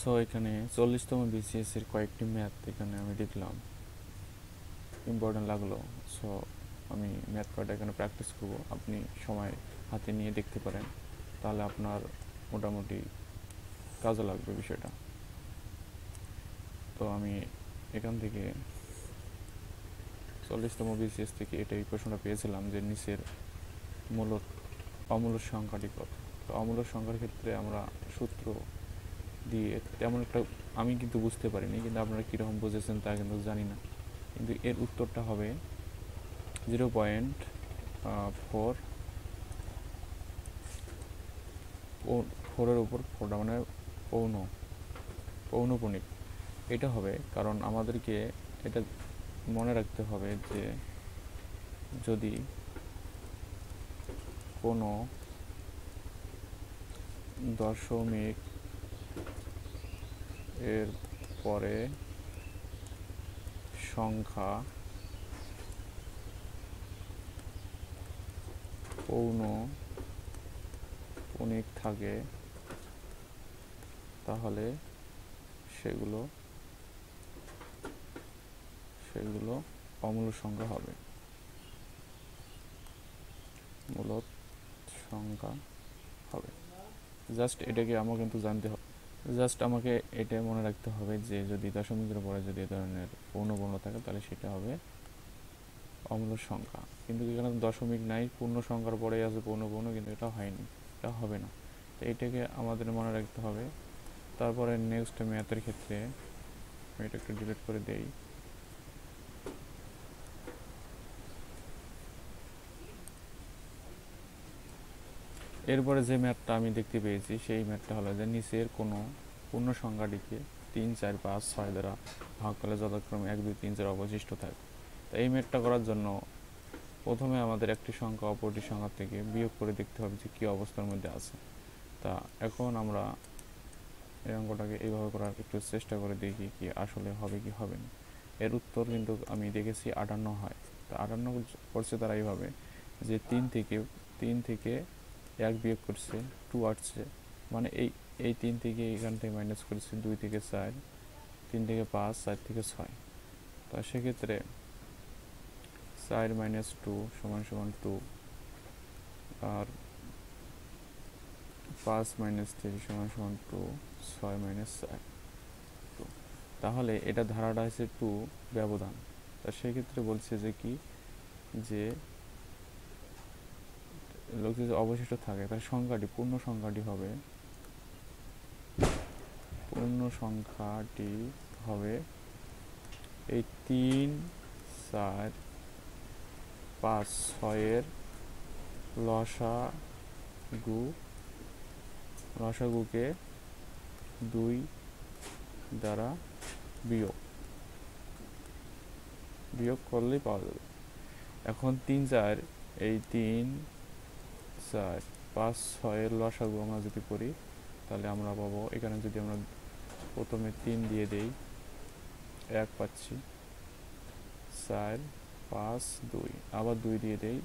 So এখানে 40তম BCS এর কয়েকটি ম্যাথ এখানে আমি দেখলাম, ইম্পর্টেন্ট লাগলো। সো আমি ম্যাথ কয়টা এখানে প্র্যাকটিস করব, আপনি সময় হাতে নিয়ে দেখতে পারেন, তাহলে আপনার মোটামুটি কাজে লাগবে বিষয়টা। তো আমি এখান থেকে 40তম বিসিএস থেকে এটাই প্রশ্নটা পেয়েছিলাম যে নিচের মূলত অমূল্য সংখ্যাটি কত। তো অমূল্য সংখ্যার ক্ষেত্রে আমরা সূত্র দিয়ে তেমন একটা আমি কিন্তু বুঝতে পারিনি, কিন্তু আপনারা কীরকম বুঝেছেন তা কিন্তু জানি না। কিন্তু এর উত্তরটা হবে 0.4 4-এর উপর 4 মানে পৌনপুণিক এটা হবে। কারণ আমাদেরকে এটা মনে রাখতে হবে যে যদি কোনো দশমিক এর পরে সংখ্যা পৌনপুণিক থাকে তাহলে সেগুলো অমূল্য সংখ্যা হবে, মূলদ সংখ্যা হবে। জাস্ট এটাকে আমার কিন্তু জানতে হবে, জাস্ট আমাকে এটা মনে রাখতে হবে যে যদি দশমিকের পরে যদি এ ধরনের পূর্ণ থাকে তাহলে সেটা হবে অমূল্য সংখ্যা। কিন্তু এখানে দশমিক নাই, পূর্ণ সংখ্যার পরেই আছে পূর্ণ, কিন্তু এটা হয়নি, এটা হবে না। তো এইটাকে আমাদের মনে রাখতে হবে। তারপরে নেক্সট ম্যাথের ক্ষেত্রে আমি এটা একটু ডিলিট করে দেই। এরপরে যে ম্যাথটা আমি দেখতে পেয়েছি সেই ম্যাথটা হলো যে নিচের কোনো পূর্ণ সংখ্যাটিকে 3, 4, 5, 6 দ্বারা ভাগ করলে যথাক্রমে 1, 2, 3, 4 অবশিষ্ট থাকে। তো এই ম্যাথটা করার জন্য প্রথমে আমাদের একটি সংখ্যা অপরটি সংখ্যা থেকে বিয়োগ করে দেখতে হবে যে কী অবস্থার মধ্যে আছে। তা এখন আমরা এই অঙ্কটাকে এইভাবে করার একটু চেষ্টা করে দেখি কি আসলে হবে কি হবে না। এর উত্তর কিন্তু আমি দেখেছি 58 হয়। তা 58 করছে তারা এইভাবে যে 3 থেকে 1 বিয়োগ করছে, 2 আসছে, মানে এই 3 থেকে এখান থেকে মাইনাস করেছে 2 থেকে 4, 3 থেকে 5, 4 থেকে 6। তা সেক্ষেত্রে 4 - 2 = 2, আর 5 - 3 = 2, 6 - 4 2। তাহলে এটা ধারাটা হচ্ছে 2 ব্যবধান। তা সেক্ষেত্রে বলছে যে কি যে লোক যদি অবশিষ্ট থাকে তার সংখ্যাটি পূর্ণ সংখ্যাটি হবে এই 3, 4, 5, 6-এর লসাগুকে 2 দ্বারা বিয়োগ করলেই পাওয়া যাবে। এখন 3, 4 এই 3, 4, 5, 6-এর লসাগু আমরা যদি করি তাহলে আমরা পাবো, এখানে যদি আমরা প্রথমে 3 দিয়ে দেই 1 পাচ্ছি, 4, 5, 2 আবার 2 দিয়ে দেই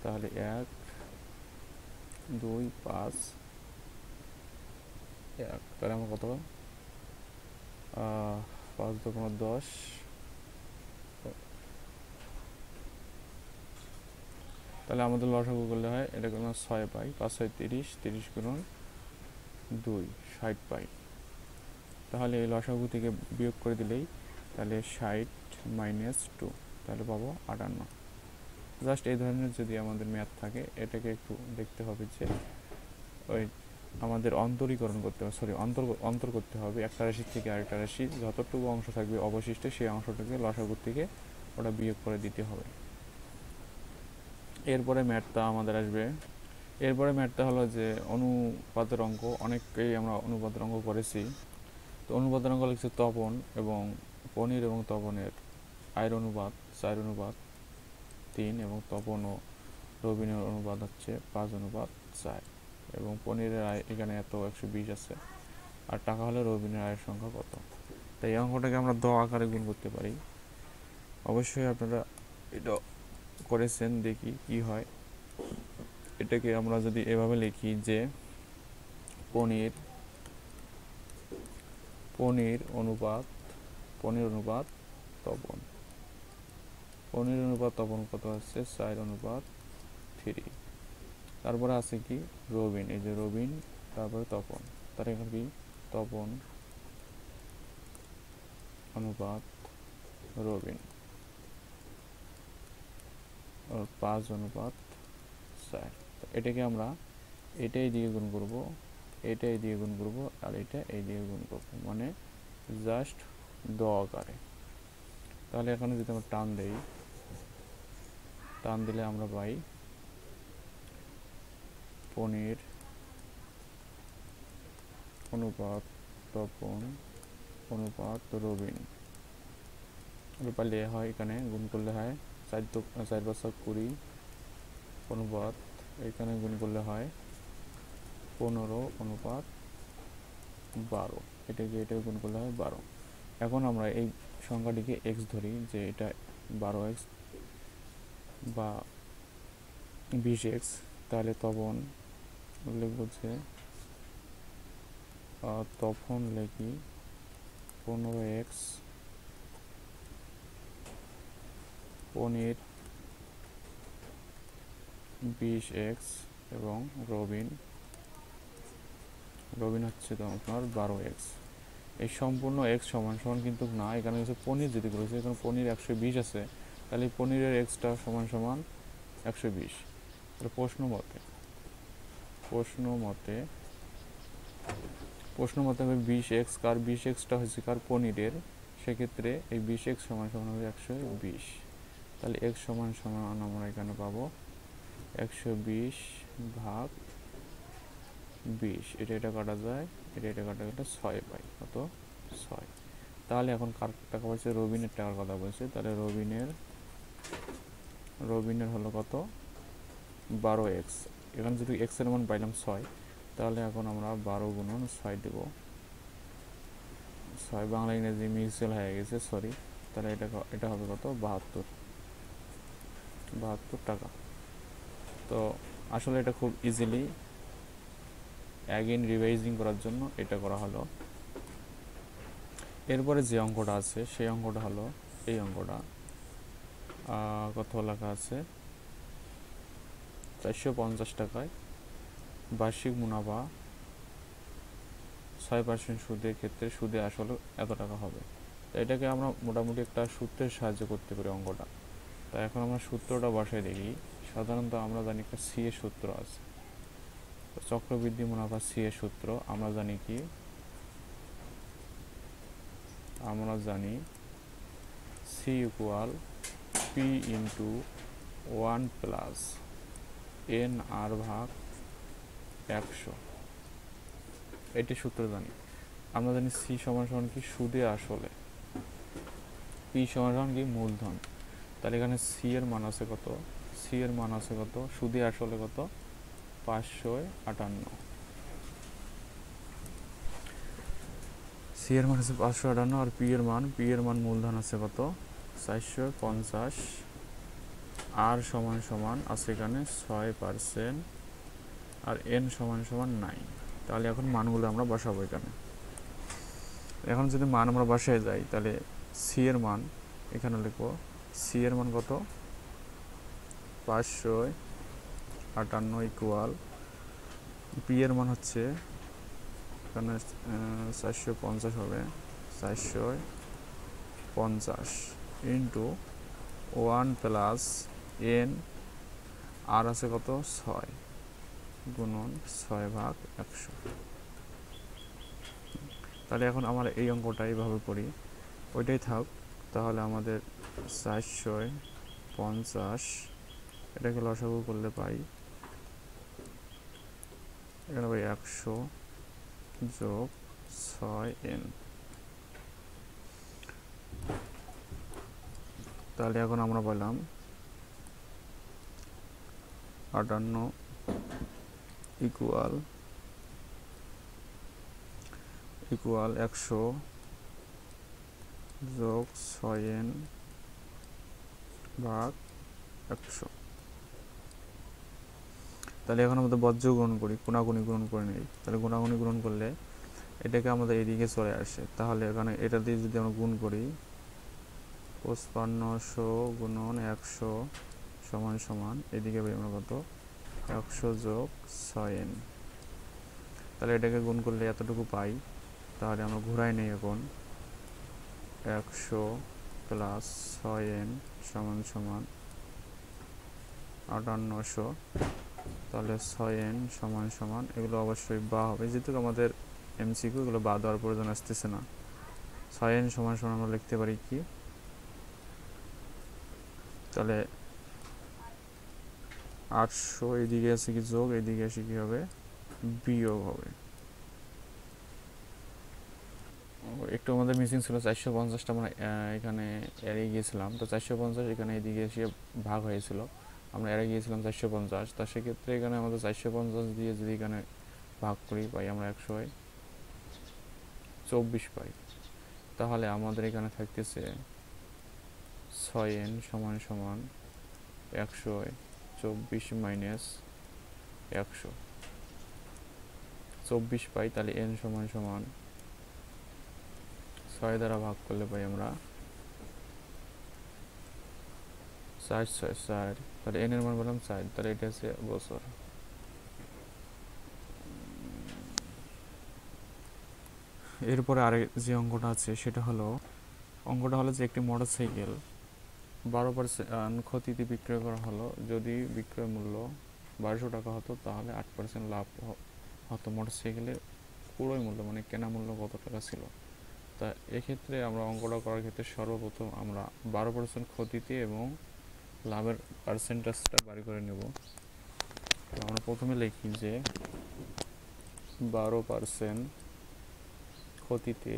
তাহলে 1, 2, 5, 1। তাহলে আমরা কত 5 × 10, তাহলে আমাদের লসাগু করলে হয় এটা কোনো 6 পাই, 5, 6, 30, 30 × 2 60 পাই। তাহলে এই লসাগু থেকে বিয়োগ করে দিলেই তাহলে 60 - 2 তাহলে পাবো 58। জাস্ট এই ধরনের যদি আমাদের ম্যাথ থাকে এটাকে একটু দেখতে হবে যে ওই আমাদের অন্তর করতে হবে একটা রাশি থেকে আরেকটা রাশি, যতটুকু অংশ থাকবে অবশিষ্টে সেই অংশটাকে লসাগু থেকে ওটা বিয়োগ করে দিতে হবে। এরপরে ম্যাথটা হলো যে অনুপাতের অঙ্ক। অনেককেই আমরা অনুপাতের অঙ্ক করেছি। তো অনুপাতের অঙ্ক লিখছে তপন এবং পনির এবং তপনের আয়ের অনুপাত 4:3 এবং তপন ও রবিনের অনুপাত হচ্ছে 5:4 এবং পনিরের আয় এখানে 120 আছে, আর টাকা হলে রবিনের আয়ের সংখ্যা কত। তাই এই অঙ্কটাকে আমরা দ আকারে গুণ করতে পারি। অবশ্যই আপনারা এটা করেছেন, দেখি কি হয়। এটাকে আমরা যদি এভাবে লিখি যে পনির পনির অনুপাত তপন। পনির অনুপাত তপন কত হচ্ছে 4:3। তারপরে আছে কি রবিন, এই যে রবিন তারপরে তপন, তার এখানে কি তপন অনুপাত রবিন 5:4। এটাকে আমরা এটাই দিয়ে গুণ করব, এটাই দিয়ে গুণ করব, আর এটা এই দিয়ে গুণ করব, মানে জাস্ট দ আকারে। তাহলে এখানে যদি আমরা টান দেই, টান দিলে আমরা পাই পনির অনুপাত তপন অনুপাত রবিন। পারলে হয় এখানে গুণ করলে হয় 4×4 অনুপাত, এখানে গুণ করলে হয় 15:12। এটাকে এটা গুণ করলে হয় 12। এখন আমরা এই সংখ্যাটিকে এক্স ধরি, যে এটা 12x বা 20x, তাহলে তপন লিখব যে তখন লিখি 15x, পনির 20x এবং রবিন হচ্ছে তো আপনার 12x। এই সম্পূর্ণ x সমান সমান কিন্তু না, এখানে হচ্ছে পনির যদি করেছে, এখানে পনির 120 আছে, তাহলে পনিরের এক্সটা সমান সমান 120। তাহলে প্রশ্ন মতে হবে 20x, কার 20xটা হচ্ছে কার পনিরের, সেক্ষেত্রে এই 20x সমান সমান হবে 120। তাহলে x সমান সমান আমরা এখানে পাবো 120/20। এটা কাটা যায়, এটা কাটা গেলে 6 পাই, কত 6। তাহলে এখন কার টাকা বলছে, রবিনের টাকার কথা বলছে, তাহলে রবিনের হলো কত 12x। এখানে যদি x এর মান পাইলাম 6, তাহলে এখন আমরা 12×6 দেব। 6 বাংলা ইংরেজি মিক্সেল হয়ে গেছে, সরি। তাহলে এটা হবে কত 72 টাকা। তো আসলে এটা খুব ইজিলি অ্যাগেন রিভাইজিং করার জন্য এটা করা হলো। এরপরে যে অঙ্কটা আছে সেই অঙ্কটা হলো এই অঙ্কটা, কত লেখা আছে 450 টাকায় বার্ষিক মুনাফা 6% সুদের ক্ষেত্রে সুদে আসলে এত টাকা হবে। তো এটাকে আমরা মোটামুটি একটা সূত্রের সাহায্যে করতে পারি অঙ্কটা। তো এখন আমরা সূত্রটা বসাই দেখি। সাধারণত আমরা জানি একটা সি এর সূত্র আছে, চক্রবৃদ্ধি মুনাফা সি এর সূত্র আমরা জানি কি, আমরা জানি C equal P into 1 plus N R ভাগ 100। এটি সূত্র জানি। আমরা জানি সি সমান সমান কি সুদে আসলে, পি সমান সমান কি মূলধন। তাহলে এখানে সি এর মান আছে কত, সুদে আসলে কত 558। সি এর মান আছে 558, আর পি এর মান মূলধন আছে কত 450, আর সমান সমান আছে এখানে 6%, আর এন সমান সমান 9। তাহলে এখন মানগুলো আমরা বসাবো এখানে। এখন যদি মান আমরা বসায় যাই, তাহলে সি এর মান এখানে লিখবো, সি এর মান কত 558 ইকুয়াল, পি এর মান হচ্ছে এখানে 450 হবে, 450 ইন্টু 1 প্লাস এন আর আছে কত 6 গুণন 6/100। তাহলে এখন আমরা এই অঙ্কটা এইভাবে করি, ওইটাই থাক। তাহলে আমাদের 450 এটাকে লসাগু করলে পাই এখানে পাই 100 যোগ 6n। তাহলে এখন আমরা পেলাম 58 ইকুয়াল 100 যোগ 6n ভাগ 100। তাহলে এখন আমাদের বজ্র গ্রহণ করি, কোনাগুনি গ্রহণ করে নেই। তাহলে কোনাগুনি গ্রহণ করলে এটাকে আমাদের এদিকে চলে আসে, তাহলে এখানে এটা দিয়ে যদি আমরা গুণ করি 5500 গুণন 100 সমান সমান এদিকে পাই আমরা কত 100 যোগ 6n। তাহলে এটাকে গুণ করলে এতটুকু পাই। তাহলে আমরা ঘুরাই নেই এখন 100 প্লাস 6n সমান সমান 5800। তাহলে 6n সমান সমান এগুলো অবশ্যই বা হবে, যেহেতু আমাদের এমসিকিউ এগুলো বা দেওয়ার প্রয়োজন আসতেছে না। 6n সমান সমান আমরা লিখতে পারি কি, তাহলে 800 এদিকে আছে কি যোগ, এদিকে আসে কি হবে বিয়োগ হবে। একটু আমাদের মিসিং ছিল 450টা, আমরা এখানে এড়িয়ে গিয়েছিলাম। তো 450 এখানে এদিকে এসে ভাগ হয়েছিল, আমরা এড়িয়ে গিয়েছিলাম 450। তা সেক্ষেত্রে এখানে আমাদের 450 দিয়ে যদি এখানে ভাগ করি পাই আমরা 124 পাই। তাহলে আমাদের এখানে থাকতেছে 6n সমান সমান 124 মাইনাস 124 পাই। তাহলে n সমান সমান 6 দ্বারা ভাগ করলে পাই আমরা 4 6 4। তাহলে n এর মান বললাম 4, তাহলে এটা হচ্ছে বছর। এরপরে আরেক যে অঙ্কটা আছে সেটা হলো যে একটি মোটরসাইকেল 12% ক্ষতিতে বিক্রয় করা হলো। যদি বিক্রয় মূল্য 1200 টাকা হতো তাহলে 8% লাভ হতো। মোটরসাইকেলের ক্রয় মূল্য মানে কেনা মূল্য কত টাকা ছিল? তা এক্ষেত্রে আমরা অঙ্কটা করার ক্ষেত্রে সর্বপ্রথম আমরা 12% ক্ষতিতে এবং লাভের পার্সেন্টেজটা বাড়ি করে নেব। তো আমরা প্রথমে লিখি যে 12% ক্ষতিতে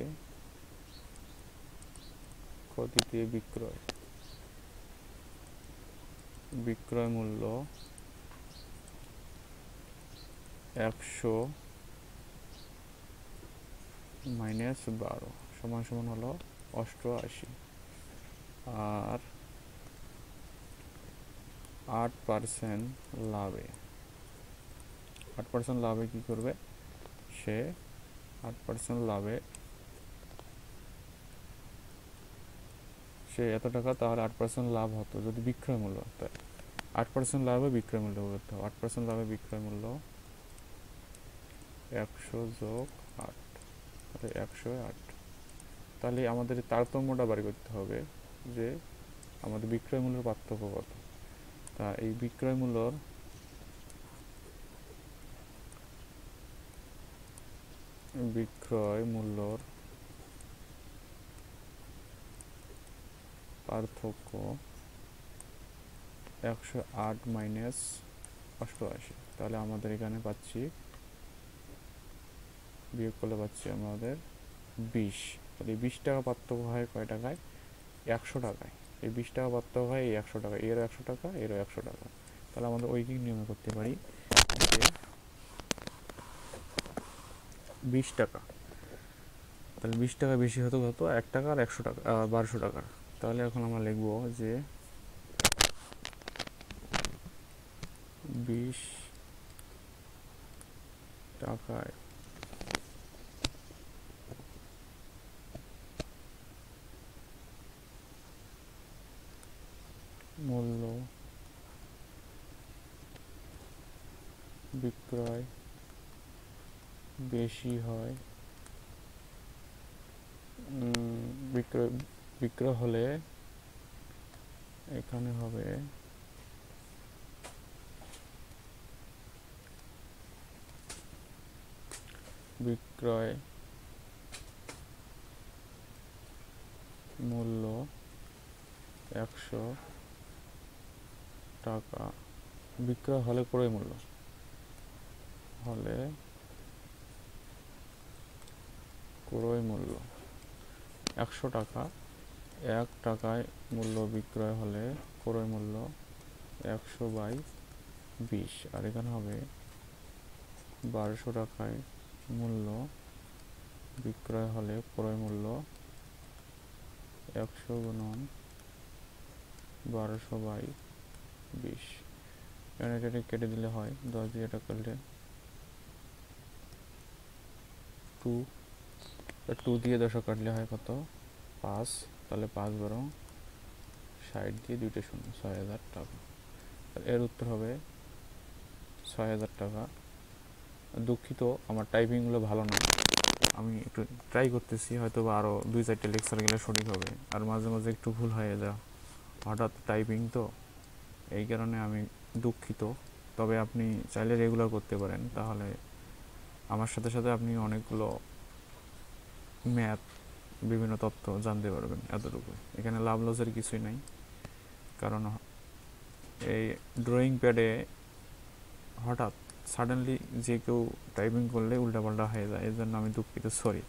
বিক্রয় মূল্য 100 মাইনাস 12 সমান সমান হলো 88। আর 8% লাভে 8% লাভে কি করবে সে 8% লাভে সে এত টাকা, তাহলে 8% লাভ হতো যদি বিক্রয় মূল্য, তাই 8% লাভে বিক্রয় মূল্য করতে হবে। 8% লাভে বিক্রয় মূল্য 100 যোগ 8, তাহলে 108। তাহলে আমাদের তারতম্যটা বাড়ি করতে হবে যে আমাদের বিক্রয় মূল্যের পার্থক্য কত। তা এই বিক্রয় মূল্যর পার্থক্য 108 মাইনাস 88। তাহলে আমাদের এখানে পাচ্ছি, বিয়োগ করলে পাচ্ছি আমাদের 20। তাহলে 20 টাকা পার্থক্য হয় কয় টাকায়? 100 টাকায়। এই 20 টাকা পার্থক্য হয় এই 100 টাকা, এরও 100 টাকা, এরও 100 টাকা। তাহলে আমাদের ঐকিক নিয়মে করতে পারি যে 20 টাকা, তাহলে 20 টাকা বেশি হতো কত 1 টাকা আর 100 টাকা 1200 টাকার। তাহলে এখন আমরা লিখব যে 20 টাকায় মূল্য বিক্রয় বেশি হয়, বিক্রয় হলে এখানে হবে বিক্রয় মূল্য 100 টাকা, বিক্রয় হলে ক্রয় মূল্য হলে ক্রয় মূল্য 100 টাকা, 1 টাকায় মূল্য বিক্রয় হলে ক্রয় মূল্য 100/20। আর এখানে হবে 1200 টাকায় মূল্য বিক্রয় হলে ক্রয় মূল্য 100 গুণন 1200/20। এখানে এটা কেটে দিলে হয় 10 দিয়ে এটা করলে 2 তো 2 দিয়ে 10 কাটলে হয় কত? 5। তাহলে 5 বরং 60 দিয়ে 2টা শূন্য, 6000 টাকা। এর উত্তর হবে 6000 টাকা। দুঃখিত, আমার টাইপিংগুলো ভালো না, আমি একটু ট্রাই করতেছি, হয়তো বা আরও 2-4টে লেকচার গেলে সঠিক হবে। আর মাঝে মাঝে একটু ভুল হয়ে যায়, হঠাৎ টাইপিং তো, এই কারণে আমি দুঃখিত। তবে আপনি চাইলে রেগুলার করতে পারেন, তাহলে আমার সাথে সাথে আপনি অনেকগুলো ম্যাথ, বিভিন্ন তথ্য জানতে পারবেন। এতটুকু, এখানে লাভ লসের কিছুই নাই। কারণ এই ড্রয়িং প্যাডে হঠাৎ সাডেনলি যে কেউ টাইপিং করলে উল্টাপাল্টা হয়ে যায়, এর জন্য আমি দুঃখিত, সরি।